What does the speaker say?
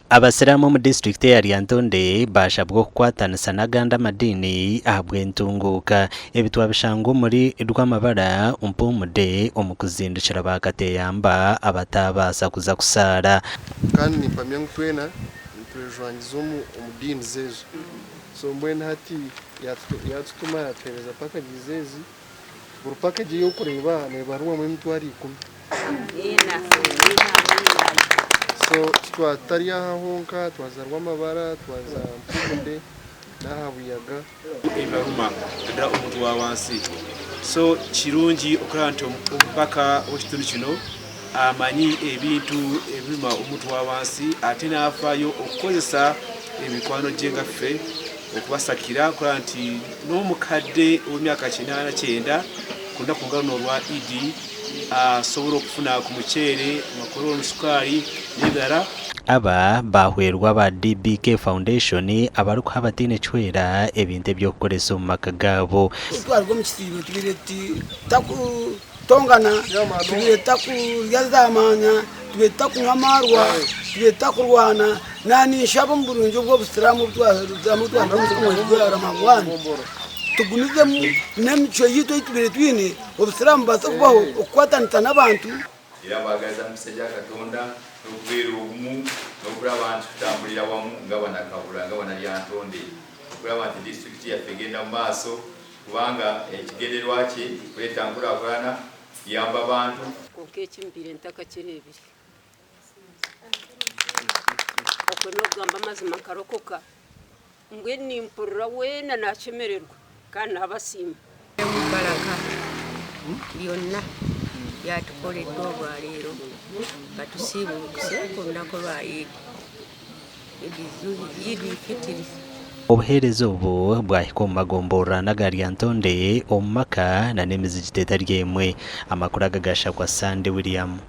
Abasiramu mu district ya Lyantonde bashabwe okukwatanisa n'agandi amadini ahabw'entunguuka ebitwa bishango muri rw'amabara mpumude omu kuzindukira bakateyamba abatabaasa kuza kusaara kandi nipamya nkwena nitwejwangiza omu dini zezo so mbwena hati yatutuma yatwereza pakaji zezi buri pakaji y'okureba nebarwamu emitwaro 10 so twatari ahahonka twazarwa amabara twaza mpumude n'ahabuyaga ebaruma dda omuntu wa wansi so kirungi okulaba nti omubaka w'ekitundu kino amanyi ebintu ebiruma omuntu wa wansi ate n'afaayo okukozesa emikwano gye nga ffe okubasakira okulaba nti n'omukadde ow'emyaka 89 ku lunaku nga luno olwa Idi asobola okufuna ku muceere makoloni sukaali n'ebirala. Aba bahwerwa ba DBK Foundation abari kuha abatine chwera ebintu ebyokukolesa omu maka gaabo twalwo mu kisibo tubireti takutongana tubireta kulyazamanya tubireta kungamarwa tubireta kurwana nanishabo mu burungi bw'obusiramu bw'ara magwani tugunizemu n'emico yitu itubire twine obusiramu basa kubaho okukwatanisa n'abantu era bagaza musajja Katonda n'okubeera obumu n'okulaba abantu tutambulira wamu nga banakabula nga banalyantonde okulaba nti disitulikiti yaffe egenda mu maaso kubanga ekigendererwa kye kuleeta nkulaakulana yamba abantu konka ekimbire ntaka kireebire okwe n'okugamba amazima nkarokoka mbwe nimpurira weena nakemererwa kandi n'abasiima Baraka byonna byatukoledde olwaleero batusiibulukuse ku lunaku lwa Idi Fitiri. Obuheereza obwo bwahika omu magomborra n'aga Lyantonde omu maka na n'emizigiti etari emwe. Amakuru agagasha kwa Sande William.